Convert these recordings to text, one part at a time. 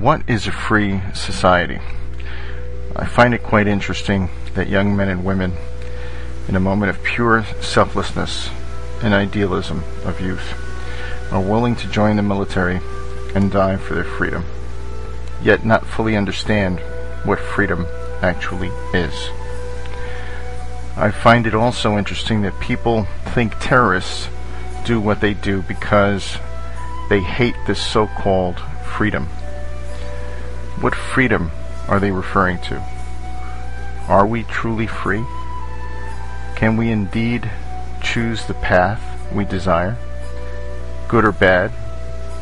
What is a free society? I find it quite interesting that young men and women, in a moment of pure selflessness and idealism of youth, are willing to join the military and die for their freedom, yet not fully understand what freedom actually is. I find it also interesting that people think terrorists do what they do because they hate this so-called freedom. What freedom are they referring to? Are we truly free? Can we indeed choose the path we desire, good or bad,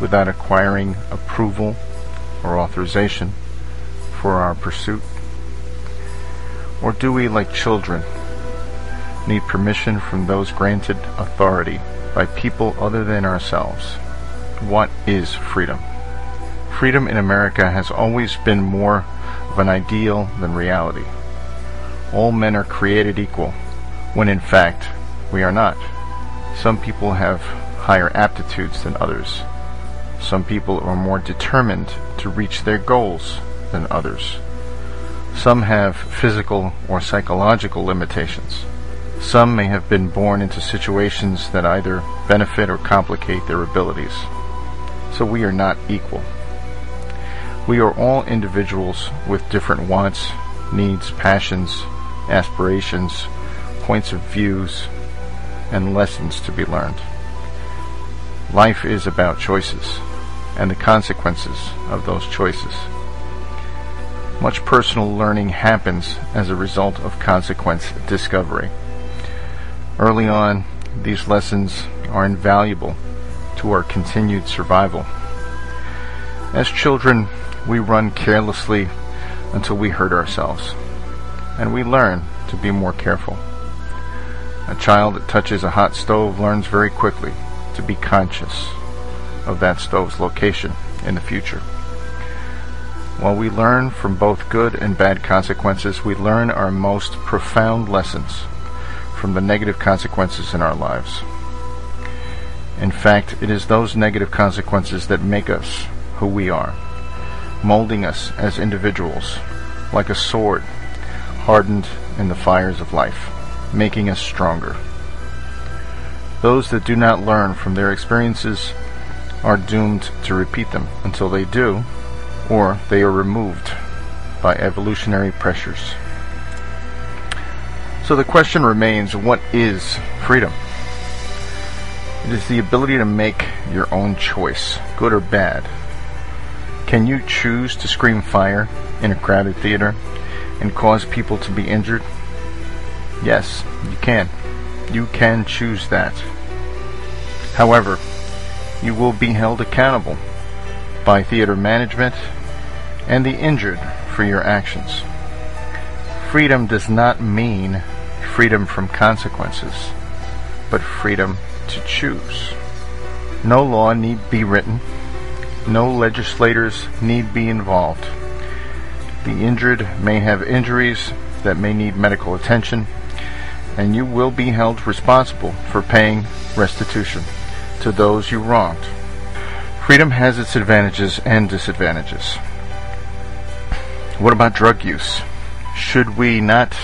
without acquiring approval or authorization for our pursuit? Or do we, like children, need permission from those granted authority by people other than ourselves? What is freedom? Freedom in America has always been more of an ideal than reality. All men are created equal, when in fact we are not. Some people have higher aptitudes than others. Some people are more determined to reach their goals than others. Some have physical or psychological limitations. Some may have been born into situations that either benefit or complicate their abilities. So we are not equal. We are all individuals with different wants, needs, passions, aspirations, points of views, and lessons to be learned. Life is about choices and the consequences of those choices. Much personal learning happens as a result of consequence discovery. Early on, these lessons are invaluable to our continued survival. As children, we run carelessly until we hurt ourselves, and we learn to be more careful. A child that touches a hot stove learns very quickly to be conscious of that stove's location in the future. While we learn from both good and bad consequences, we learn our most profound lessons from the negative consequences in our lives. In fact, it is those negative consequences that make us who we are, molding us as individuals like a sword hardened in the fires of life, making us stronger. Those that do not learn from their experiences are doomed to repeat them until they do, or they are removed by evolutionary pressures. So the question remains, what is freedom? It is the ability to make your own choice, good or bad. Can you choose to scream fire in a crowded theater and cause people to be injured? Yes, you can. You can choose that. However, you will be held accountable by theater management and the injured for your actions. Freedom does not mean freedom from consequences, but freedom to choose. No law need be written. No legislators need be involved. The injured may have injuries that may need medical attention, and you will be held responsible for paying restitution to those you wronged. Freedom has its advantages and disadvantages. What about drug use? Should we not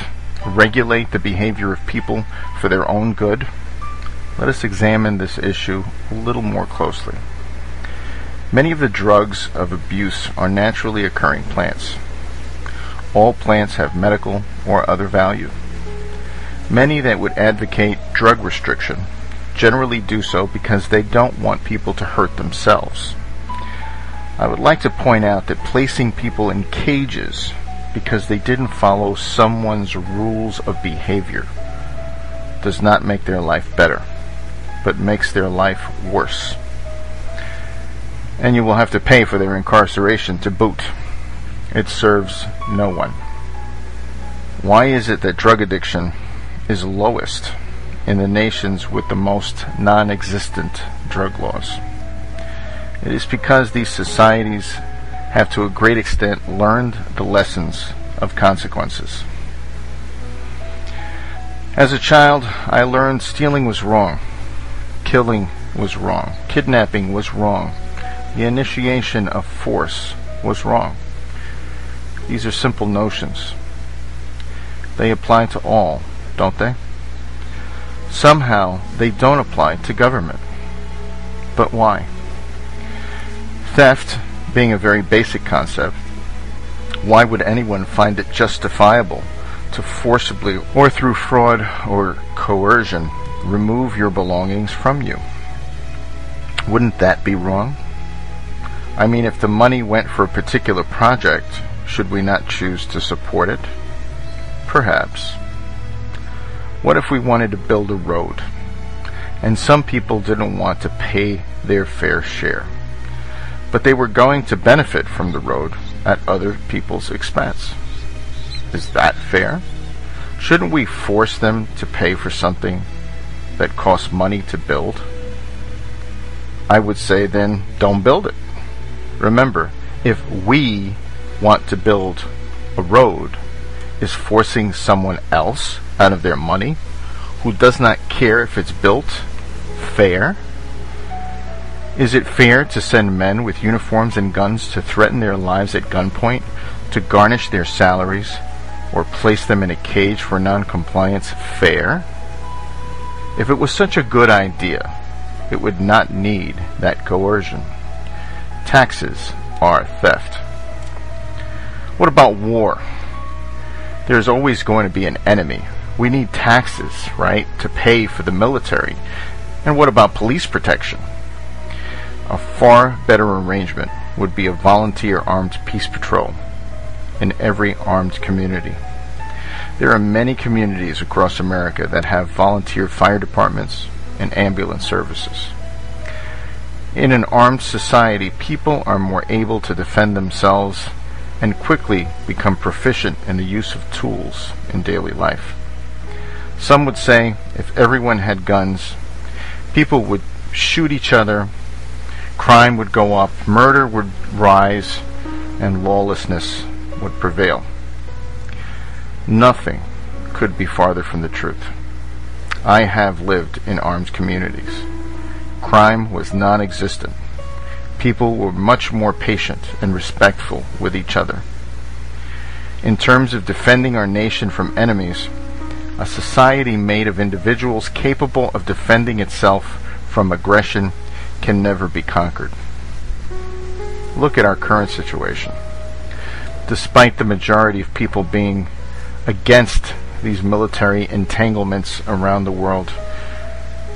regulate the behavior of people for their own good? Let us examine this issue a little more closely. Many of the drugs of abuse are naturally occurring plants. All plants have medical or other value. Many that would advocate drug restriction generally do so because they don't want people to hurt themselves. I would like to point out that placing people in cages because they didn't follow someone's rules of behavior does not make their life better, but makes their life worse. And you will have to pay for their incarceration to boot. It serves no one. Why is it that drug addiction is lowest in the nations with the most non-existent drug laws? It is because these societies have to a great extent learned the lessons of consequences. As a child, I learned stealing was wrong, killing was wrong, kidnapping was wrong, the initiation of force was wrong. These are simple notions. They apply to all, don't they? Somehow they don't apply to government. But why? Theft being a very basic concept, why would anyone find it justifiable to forcibly or through fraud or coercion remove your belongings from you? Wouldn't that be wrong? I mean, if the money went for a particular project, should we not choose to support it? Perhaps. What if we wanted to build a road, and some people didn't want to pay their fair share, but they were going to benefit from the road at other people's expense? Is that fair? Shouldn't we force them to pay for something that costs money to build? I would say then don't build it. Remember, if we want to build a road, is forcing someone else out of their money who does not care if it's built fair? Is it fair to send men with uniforms and guns to threaten their lives at gunpoint, to garnish their salaries, or place them in a cage for non-compliance fair? If it was such a good idea, it would not need that coercion. Taxes are theft. What about war? There's always going to be an enemy. We need taxes, right, to pay for the military. And what about police protection? A far better arrangement would be a volunteer armed peace patrol in every armed community. There are many communities across America that have volunteer fire departments and ambulance services. In an armed society, people are more able to defend themselves and quickly become proficient in the use of tools in daily life. Some would say if everyone had guns, people would shoot each other, crime would go up, murder would rise, and lawlessness would prevail. Nothing could be farther from the truth. I have lived in armed communities. Crime was non-existent. People were much more patient and respectful with each other. In terms of defending our nation from enemies, a society made of individuals capable of defending itself from aggression can never be conquered. Look at our current situation. Despite the majority of people being against these military entanglements around the world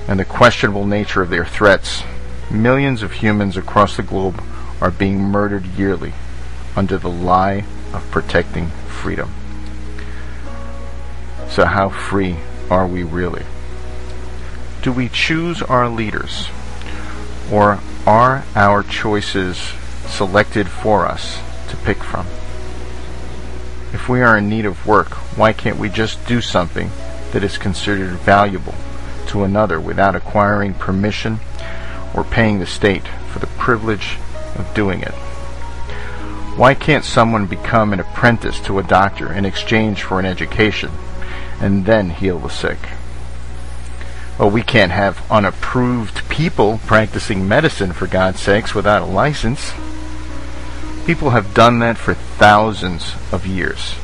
and the questionable nature of their threats, millions of humans across the globe are being murdered yearly under the lie of protecting freedom. So how free are we really? Do we choose our leaders, or are our choices selected for us to pick from? If we are in need of work, why can't we just do something that is considered valuable to another without acquiring permission or paying the state for the privilege of doing it? Why can't someone become an apprentice to a doctor in exchange for an education and then heal the sick? Well, we can't have unapproved people practicing medicine, for God's sakes, without a license. People have done that for thousands of years,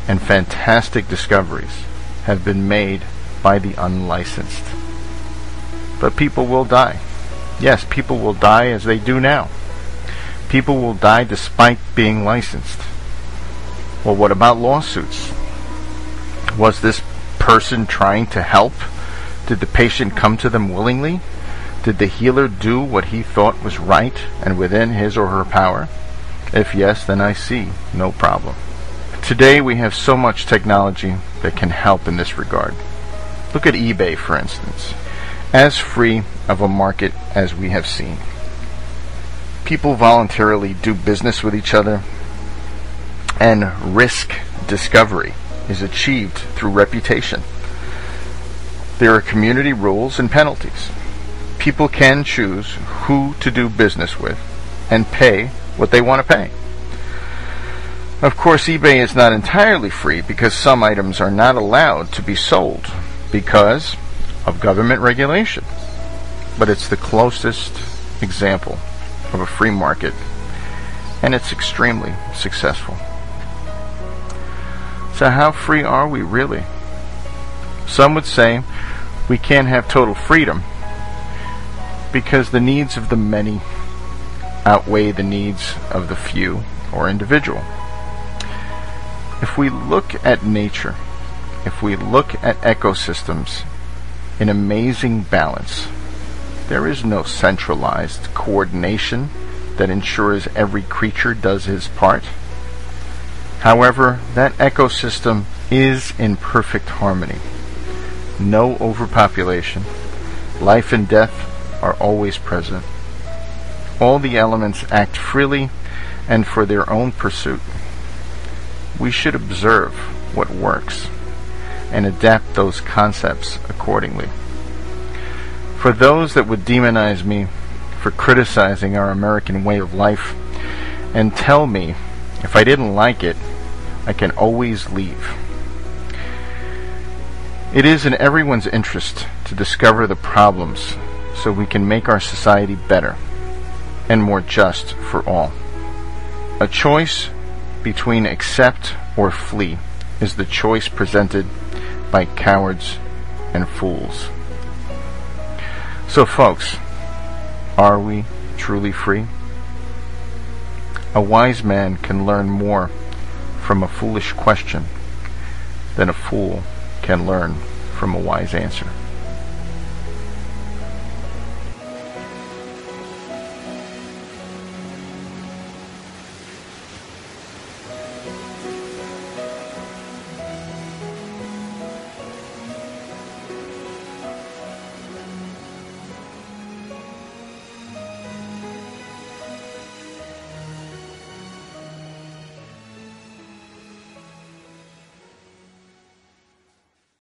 and fantastic discoveries have been made by the unlicensed. But people will die. Yes, people will die as they do now. People will die despite being licensed. Well, what about lawsuits? Was this person trying to help? Did the patient come to them willingly? Did the healer do what he thought was right and within his or her power? If yes, then I see no problem. Today we have so much technology that can help in this regard. Look at eBay, for instance. As free of a market as we have seen. People voluntarily do business with each other, and risk discovery is achieved through reputation. There are community rules and penalties. People can choose who to do business with and pay what they want to pay. Of course, eBay is not entirely free because some items are not allowed to be sold because of government regulation. But it's the closest example of a free market and it's extremely successful. So how free are we really? Some would say we can't have total freedom because the needs of the many outweigh the needs of the few or individual. If we look at nature, if we look at ecosystems in amazing balance, there is no centralized coordination that ensures every creature does his part. However, that ecosystem is in perfect harmony. No overpopulation. Life and death are always present. All the elements act freely and for their own pursuit. We should observe what works and adapt those concepts accordingly. For those that would demonize me for criticizing our American way of life and tell me if I didn't like it, I can always leave. It is in everyone's interest to discover the problems so we can make our society better and more just for all. A choice between accept or flee is the choice presented by cowards and fools. So folks, are we truly free? A wise man can learn more from a foolish question than a fool can learn from a wise answer.